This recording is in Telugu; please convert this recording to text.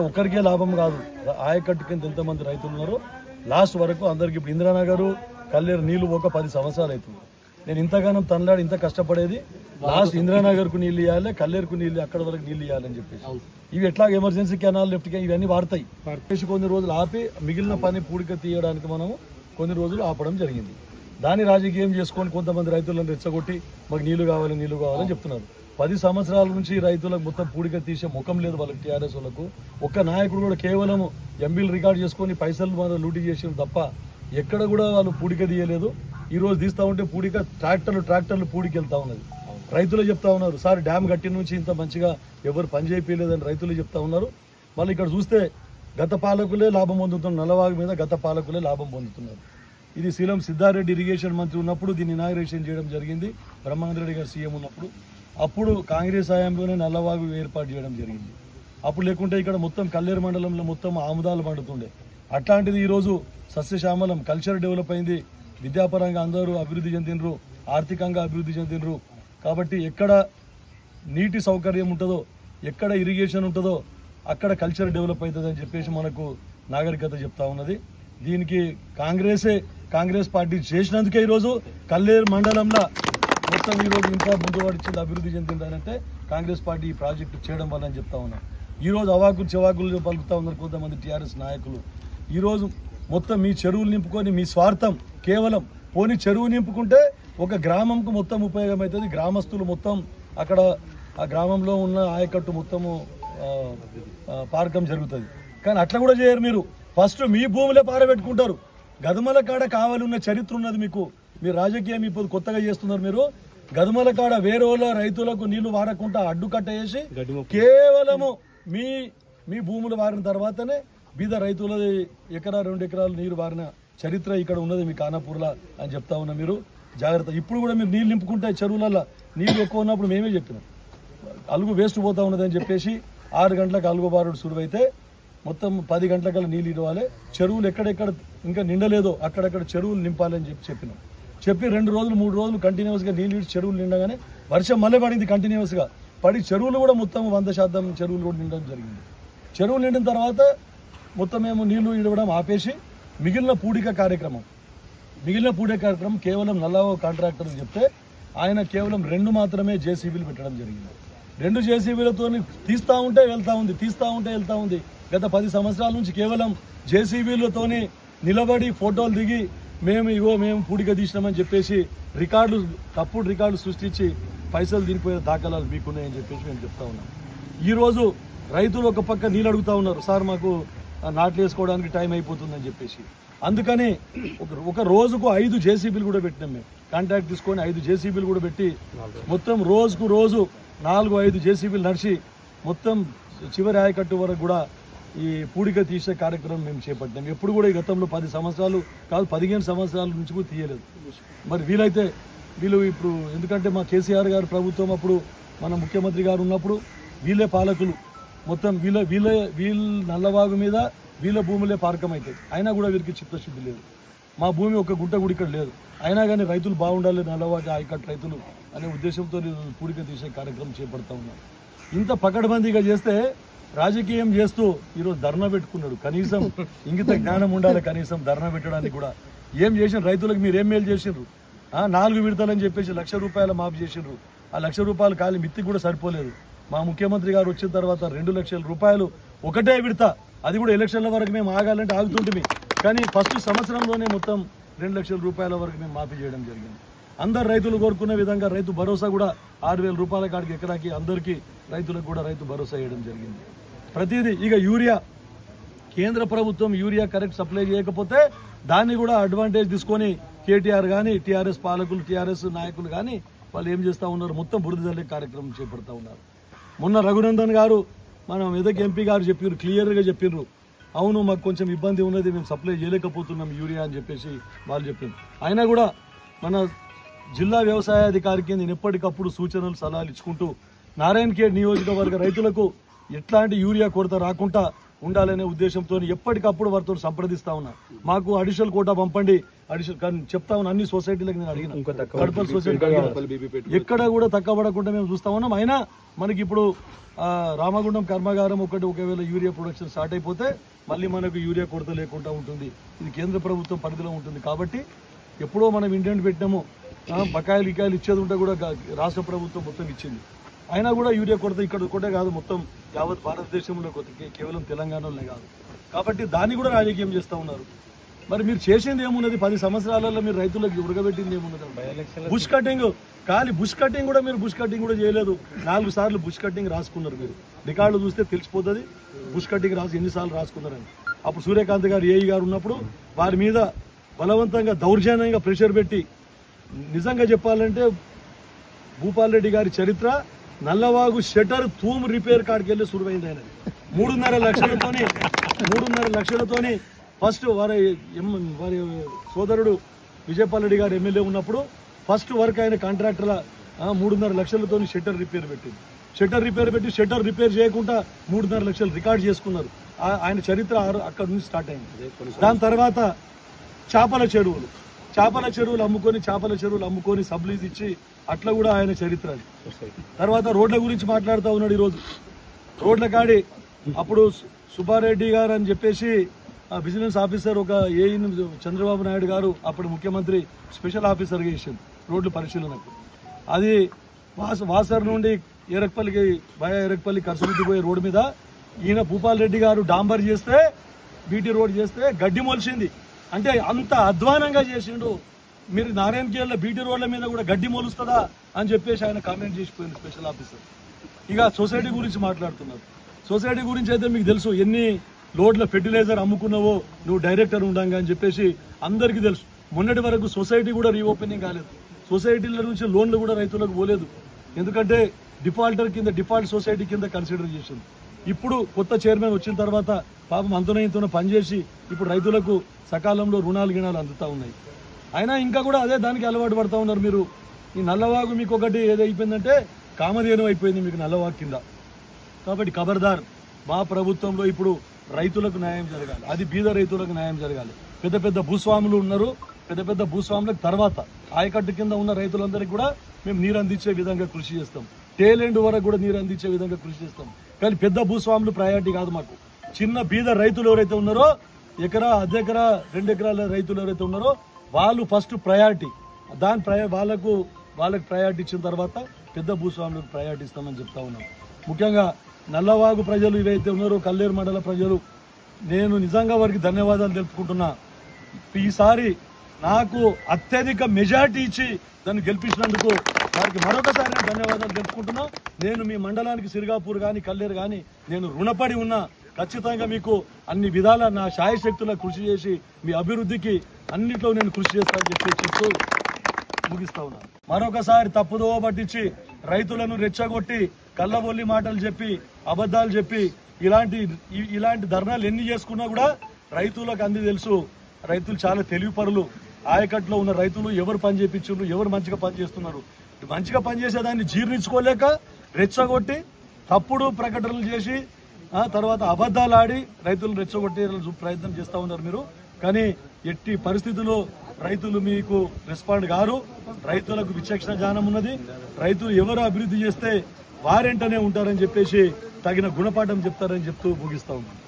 ఒకరికే లాభం కాదు, ఆయకట్టు కింద ఎంతమంది రైతులు ఉన్నారో లాస్ట్ వరకు అందరికి. ఇప్పుడు ఇంద్రానగర్ కల్లేరు నీళ్లు పోక 10 సంవత్సరాలు అవుతుంది. నేను ఇంతగానం తనలాడి ఇంత కష్టపడేది లాస్ట్ ఇంద్రానగర్కు నీళ్ళు ఇవ్వాలి, కల్లేరుకు నీళ్ళు అక్కడ వరకు నీళ్ళు ఇవ్వాలని చెప్పేసి. ఇవి ఎట్లా ఎమర్జెన్సీ కెనాల్ లెఫ్ట్ ఇవన్నీ వాడతాయి. కొన్ని రోజులు ఆపి మిగిలిన పని పూడిక తీయడానికి మనము కొన్ని రోజులు ఆపడం జరిగింది. దాన్ని రాజకీయం చేసుకొని కొంతమంది రైతులను రెచ్చగొట్టి మాకు నీళ్లు కావాలని చెప్తున్నారు. 10 సంవత్సరాల నుంచి రైతులకు మొత్తం పూడిక తీసే ముఖం లేదు వాళ్ళకి. టీఆర్ఎస్ వాళ్ళకు ఒక్క నాయకుడు కూడా కేవలం ఎంబీలు రికార్డు చేసుకొని పైసలు మనం లూటీ చేసిన తప్ప ఎక్కడ కూడా వాళ్ళు పూడిక తీయలేదు. ఈ రోజు తీస్తా ఉంటే పూడిక ట్రాక్టర్లు పూడికి వెళ్తా ఉన్నది. రైతులు చెప్తా ఉన్నారు, సార్ డ్యామ్ కట్టిన నుంచి ఇంత మంచిగా ఎవరు పని చేయలేదని రైతులు చెప్తా ఉన్నారు. మళ్ళీ ఇక్కడ చూస్తే గత పాలకులే లాభం పొందుతున్నారు, నల్లవాగు మీద గత పాలకులే లాభం పొందుతున్నారు. ఇది సీఎం సిద్ధారెడ్డి ఇరిగేషన్ మంత్రి ఉన్నప్పుడు దీన్ని ఇనాగ్రేషన్ చేయడం జరిగింది. బ్రహ్మాందరెడ్డి గారు సీఎం ఉన్నప్పుడు అప్పుడు కాంగ్రెస్ హయాంలోనే నల్లవాగు ఏర్పాటు చేయడం జరిగింది. అప్పుడు లేకుంటే ఇక్కడ మొత్తం కల్లేరు మండలంలో మొత్తం ఆముదాలు పండుతుండే. అట్లాంటిది ఈరోజు సస్యశ్యామలం, కల్చర్ డెవలప్ అయింది, విద్యాపరంగా అందరూ అభివృద్ధి చెందినరు, ఆర్థికంగా అభివృద్ధి చెందినరు. కాబట్టి ఎక్కడ నీటి సౌకర్యం ఉంటుందో, ఎక్కడ ఇరిగేషన్ ఉంటుందో అక్కడ కల్చర్ డెవలప్ అవుతుంది అని చెప్పేసి మనకు నాగరికత చెప్తా ఉన్నది. దీనికి కాంగ్రెస్ పార్టీ చేసినందుకే ఈరోజు కల్లేరు మండలంలో మొత్తం ఈరోజు ఇంకా ముందు పడిచింది, అభివృద్ధి చెందిందంటే కాంగ్రెస్ పార్టీ ఈ ప్రాజెక్టు చేయడం వల్ల అని చెప్తా ఉన్నాం. ఈరోజు అవాకులు చెవాకులు పలుకుతా ఉన్నారు కొంతమంది టీఆర్ఎస్ నాయకులు. ఈరోజు మొత్తం మీ చెరువులు నింపుకొని మీ స్వార్థం కేవలం పోని చెరువు నింపుకుంటే ఒక గ్రామంకు మొత్తం ఉపయోగం అవుతుంది. గ్రామస్తులు మొత్తం అక్కడ ఆ గ్రామంలో ఉన్న ఆయకట్టు మొత్తము పారకం జరుగుతుంది. కానీ అట్లా కూడా చేయరు మీరు. ఫస్ట్ మీ భూములే పారబెట్టుకుంటారు. గదమల కాడ కావాలి ఉన్న చరిత్ర ఉన్నది మీకు. మీరు రాజకీయం ఇప్పుడు కొత్తగా చేస్తున్నారు. మీరు గదమల కాడ వేరే వాళ్ళ రైతులకు నీళ్లు వాడకుండా అడ్డుకట్ట వేసి కేవలము మీ భూములు వారిన తర్వాతనే బీద రైతుల ఎకరా 2 ఎకరాలు నీరు వారిన చరిత్ర ఇక్కడ ఉన్నది మీ ఖానాపూర్లా అని చెప్తా ఉన్నా. మీరు జాగ్రత్త. ఇప్పుడు కూడా మీరు నీళ్ళు నింపుకుంటే చెరువులలో నీళ్ళు ఎక్కువ ఉన్నప్పుడు మేమే చెప్పినాం అలుగు వేస్ట్ పోతా ఉన్నది అని చెప్పేసి 6 గంటలకు అలుగు బారుడు సురువైతే మొత్తం 10 గంటలకల్లా నీళ్ళు ఇవ్వాలి. చెరువులు ఎక్కడెక్కడ ఇంకా నిండలేదో అక్కడక్కడ చెరువులు నింపాలని చెప్పినాం. చెప్పి 2 రోజులు 3 రోజులు కంటిన్యూస్గా నీళ్ళు ఇచ్చి చెరువులు నిండగానే వర్షం మళ్ళీ పడింది. కంటిన్యూస్గా పడి చెరువులు కూడా మొత్తం 100% చెరువులు కూడా నిండడం జరిగింది. చెరువులు నిండిన తర్వాత మొత్తం మేము నీళ్లు ఇవ్వడం ఆపేసి మిగిలిన పూడిక కార్యక్రమం కేవలం నల్లవ కాంట్రాక్టర్ చెప్తే ఆయన కేవలం 2 మాత్రమే జేసీబీలు పెట్టడం జరిగింది. 2 జేసీబీలతో తీస్తా ఉంటే వెళ్తా ఉంది. గత 10 సంవత్సరాల నుంచి కేవలం జేసీబీలతోని నిలబడి ఫోటోలు దిగి మేము పూడిక తీసినామని చెప్పేసి తప్పుడు రికార్డులు సృష్టించి పైసలు దీనిపోయే దాఖలాలు మీకున్నాయని చెప్పేసి మేము చెప్తా ఉన్నాం. ఈరోజు రైతులు ఒక పక్క నీళ్ళు అడుగుతా ఉన్నారు, సార్ మాకు నాట్లు వేసుకోవడానికి టైం అయిపోతుందని చెప్పేసి. అందుకని ఒక రోజుకు 5 జేసీబీలు కూడా పెట్టినాం. మేము కాంట్రాక్ట్ తీసుకొని 5 జేసీబీలు కూడా పెట్టి మొత్తం రోజు 4-5 జేసీబీలు నడిచి మొత్తం చివరి ఆయకట్టు వరకు కూడా ఈ పూడిక తీసే కార్యక్రమం మేము చేపట్టినాం. ఎప్పుడు కూడా ఈ గతంలో 10 సంవత్సరాలు కాదు 15 సంవత్సరాల నుంచి కూడా తీయలేదు. మరి వీళ్ళు ఇప్పుడు ఎందుకంటే మా కేసీఆర్ గారు ప్రభుత్వం అప్పుడు మన ముఖ్యమంత్రి గారు ఉన్నప్పుడు వీళ్ళే పాలకులు మొత్తం వీళ్ళ నల్లవాగు మీద వీళ్ళ భూములే పారకం అవుతాయి. అయినా కూడా వీరికి చిత్తశుద్ధి లేదు. మా భూమి ఒక గుంట కూడా ఇక్కడ లేదు. అయినా కానీ రైతులు బాగుండాలి, నల్లవాగు ఆయకట్టు రైతులు అనే ఉద్దేశంతో పూడిక తీసే కార్యక్రమం చేపడతా ఉన్నాం. ఇంత పకడ్బందీగా చేస్తే రాజకీయం చేస్తూ ఈరోజు ధర్నా పెట్టుకున్నాడు. కనీసం ఇంగిత జ్ఞానం ఉండాలి, కనీసం ధర్నా పెట్టడానికి కూడా. ఏం చేసిన రైతులకు మీరు ఏం మేలు చేసిండ్రు? 4 విడతలని చెప్పేసి ₹1,00,000 మాఫ్ చేసిండ్రు. ఆ ₹1,00,000 ఖాళీ మిత్తికి కూడా సరిపోలేదు. మా ముఖ్యమంత్రి గారు వచ్చిన తర్వాత ₹2,00,000 ఒకటే విడత, అది కూడా ఎలక్షన్ల వరకు మేము ఆగాలంటే ఆగుతుంటుంది. కానీ ఫస్ట్ సంవత్సరంలోనే మొత్తం ₹2,00,000 వరకు మేము మాఫీ చేయడం జరిగింది. అందరు రైతులు కోరుకునే విధంగా రైతు భరోసా కూడా ₹6,000 కాడికి ఎకరాకి అందరికీ రైతులకు కూడా రైతు భరోసా వేయడం జరిగింది. ప్రతిదీ ఇక యూరియా, కేంద్ర ప్రభుత్వం యూరియా కరెక్ట్ సప్లై చేయకపోతే దాన్ని కూడా అడ్వాంటేజ్ తీసుకొని కేటీఆర్ కానీ టీఆర్ఎస్ పాలకులు టీఆర్ఎస్ నాయకులు కానీ వాళ్ళు ఏం చేస్తూ ఉన్నారు, మొత్తం బురద జల్లే కార్యక్రమం చేపడతా ఉన్నారు. మొన్న రఘునందన్ గారు మన మెదక్ ఎంపీ గారు చెప్పారు, క్లియర్గా చెప్పారు, అవును మాకు కొంచెం ఇబ్బంది ఉన్నది, మేము సప్లై చేయలేకపోతున్నాం యూరియా అని చెప్పేసి వాళ్ళు చెప్పారు. అయినా కూడా మన జిల్లా వ్యవసాయాధికారికి నేను ఎప్పటికప్పుడు సూచనలు సలహాలు ఇచ్చుకుంటూ నారాయణఖేడ్ నియోజకవర్గ రైతులకు ఎట్లాంటి యూరియా కొరత రాకుండా ఉండాలనే ఉద్దేశంతో ఎప్పటికప్పుడు వారితో సంప్రదిస్తా ఉన్నా. మాకు అడిషనల్ కోటా పంపండి, అడిషనల్ కానీ చెప్తా ఉన్నా. అన్ని సొసైటీలకు నేను అడిగిన, కడపల్ సొసైటీ ఎక్కడ కూడా తక్కువ పడకుండా మేము చూస్తా ఉన్నాం. అయినా మనకి ఇప్పుడు రామగుండం కర్మాగారం ఒకవేళ యూరియా ప్రొడక్షన్ స్టార్ట్ అయిపోతే మళ్ళీ మనకు యూరియా కొరత లేకుండా ఉంటుంది. ఇది కేంద్ర ప్రభుత్వం పరిధిలో ఉంటుంది కాబట్టి ఎప్పుడో మనం ఇండియన్ పెట్టినాము, బకాయిలు గికాయలు ఇచ్చేది ఉంటే కూడా రాష్ట్ర ప్రభుత్వం మొత్తం ఇచ్చింది. అయినా కూడా యూరియా కొరత ఇక్కడ ఒకటే కాదు, మొత్తం యావత్ భారతదేశంలో కొత్త, కేవలం తెలంగాణలోనే కాదు. కాబట్టి దాన్ని కూడా రాజకీయం చేస్తూ ఉన్నారు. మరి మీరు చేసింది ఏమున్నది? 10 సంవత్సరాలలో మీరు రైతులకు ఉడకబెట్టింది ఏమున్నది? బుష్ కటింగ్, బుష్ కటింగ్ కూడా మీరు బుష్ కటింగ్ కూడా చేయలేదు. 4 సార్లు బుష్ కటింగ్ రాసుకున్నారు. మీరు రికార్డు చూస్తే తెలిసిపోతుంది బుష్ కటింగ్ రాసి ఎన్నిసార్లు రాసుకున్నారని. అప్పుడు సూర్యకాంత్ గారు ఏఈ గారు ఉన్నప్పుడు వారి మీద బలవంతంగా దౌర్జన్యంగా ప్రెషర్ పెట్టి, నిజంగా చెప్పాలంటే భూపాల్ రెడ్డి గారి చరిత్ర నల్లవాగు షటర్ తూము రిపేర్ కాడికి వెళ్ళి సురువైంది. ఆయన 3.5 లక్షలతోని ఫస్ట్ వారి సోదరుడు విజయపాల్ రెడ్డి గారు ఎమ్మెల్యే ఉన్నప్పుడు ఫస్ట్ వర్క్ ఆయన కాంట్రాక్టర్ల 3.5 లక్షలతో షట్టర్ రిపేర్ పెట్టింది. షట్టర్ రిపేర్ చేయకుండా 3.5 లక్షలు రికార్డ్ చేసుకున్నారు. ఆయన చరిత్ర అక్కడ నుంచి స్టార్ట్ అయింది. దాని తర్వాత చేపల చెరువులు అమ్ముకొని సబ్లీజ్ ఇచ్చి అట్లా కూడా ఆయన చరిత్ర. తర్వాత రోడ్ల గురించి మాట్లాడుతూ ఉన్నాడు. ఈరోజు రోడ్ల కాడి అప్పుడు సుబ్బారెడ్డి గారు అని చెప్పేసి విజిలెన్స్ ఆఫీసర్ ఒక ఏఈని చంద్రబాబు నాయుడు గారు అప్పుడు ముఖ్యమంత్రి స్పెషల్ ఆఫీసర్గా ఇచ్చింది రోడ్లు పరిశీలనకు. అది వాసర్ నుండి ఎరక్పల్లి కర్సముద్ది పోయే రోడ్డు మీద ఈయన భూపాల్ రెడ్డి గారు డాంబర్ చేస్తే, బీటీ రోడ్ చేస్తే గడ్డి మొలిచింది. అంటే అంత అధ్వానంగా చేసిండు. మీరు నారాయణఖేడ్లో బీటీ రోడ్ల మీద కూడా గడ్డి మొలుస్తుందా అని చెప్పేసి ఆయన కామెంట్ చేసిపోయింది స్పెషల్ ఆఫీసర్. ఇక సొసైటీ గురించి మాట్లాడుతున్నారు. సొసైటీ గురించి అయితే మీకు తెలుసు, ఎన్ని లోడ్ల ఫెర్టిలైజర్ అమ్ముకున్నావో నువ్వు డైరెక్టర్ ఉండంగా అని చెప్పేసి అందరికీ తెలుసు. మొన్నటి వరకు సొసైటీ కూడా రీఓపెనింగ్ కాలేదు. సొసైటీల నుంచి లోన్లు కూడా రైతులకు పోలేదు. ఎందుకంటే డిఫాల్ట్ సొసైటీ కింద కన్సిడర్ చేసింది. ఇప్పుడు కొత్త చైర్మన్ వచ్చిన తర్వాత పాపం అంతనో పనిచేసి ఇప్పుడు రైతులకు సకాలంలో రుణాలు గిణాలు అందుతా ఉన్నాయి. అయినా ఇంకా కూడా అదే దానికి అలవాటు పడతా ఉన్నారు మీరు. ఈ నల్లవాగు మీకు ఒకటి ఏదైపోయిందంటే కామధేను అయిపోయింది మీకు నల్లవాగు కింద. కాబట్టి ఖబర్దార్, మా ప్రభుత్వంలో ఇప్పుడు రైతులకు న్యాయం జరగాలి. అది బీద రైతులకు న్యాయం జరగాలి. పెద్ద భూస్వాములు ఉన్నారు. పెద్ద భూస్వాములకు తర్వాత ఆయకట్టు కింద ఉన్న రైతులందరికీ కూడా మేము నీరు అందించే విధంగా కృషి చేస్తాం. టేలెండ్ వరకు కూడా నీరు అందించే విధంగా కృషి చేస్తాం. కానీ పెద్ద భూస్వాములు ప్రయారిటీ కాదు మాకు. చిన్న బీద రైతులు ఎవరైతే ఉన్నారో, ఎకరా, 1 ఎకరా, 2 ఎకరాల రైతులు ఎవరైతే ఉన్నారో వాళ్ళు ఫస్ట్ ప్రయారిటీ. వాళ్ళకు ప్రయారిటీ ఇచ్చిన తర్వాత పెద్ద భూస్వాములకు ప్రయారిటీ ఇస్తామని చెప్తా ఉన్నాం. ముఖ్యంగా నల్లవాగు ప్రజలు ఏవైతే ఉన్నారో, కల్లేరు మండల ప్రజలు, నేను నిజంగా వారికి ధన్యవాదాలు తెలుపుకుంటున్నా. ఈసారి నాకు అత్యధిక మెజార్టీ ఇచ్చి దాన్ని గెలిపించినందుకు వారికి మరొకసారి నేను ధన్యవాదాలు తెలుపుకుంటున్నా. నేను మీ మండలానికి సిరిగాపూర్ కానీ కల్లేరు కానీ నేను రుణపడి ఉన్నా. ఖచ్చితంగా మీకు అన్ని విధాల నా శాయశక్తుల కృషి చేసి మీ అభివృద్ధికి అన్నిట్లో నేను కృషి చేస్తానని చెప్తూ ముగిస్తా ఉన్నాను. మరొకసారి తప్పుదో పట్టించి రైతులను రెచ్చగొట్టి కళ్ళబొల్లి మాటలు చెప్పి అబద్ధాలు చెప్పి ఇలాంటి ధర్నాలు ఎన్ని చేసుకున్నా కూడా రైతులకు అంది తెలుసు. రైతులు చాలా తెలివిపరులు. ఆయకట్లో ఉన్న రైతులు ఎవరు పని చేయించున్నారు, ఎవరు మంచిగా పని చేస్తున్నారు, మంచిగా పనిచేసేదాన్ని జీర్ణించుకోలేక రెచ్చగొట్టి తప్పుడు ప్రకటనలు చేసి తర్వాత అబద్ధాలు ఆడి రైతులను రెచ్చగొట్టే ప్రయత్నం చేస్తూ ఉన్నారు మీరు. కానీ ఎట్టి పరిస్థితుల్లో రైతులు మీకు రెస్పాండ్ గారు. రైతులకు విచక్షణ జ్ఞానం ఉన్నది. రైతులు ఎవరు అభివృద్ధి చేస్తే వారెంటనే ఉంటారని చెప్పేసి తగిన గుణపాఠం చెప్తారని చెప్తూ ముగిస్తా ఉన్నాను.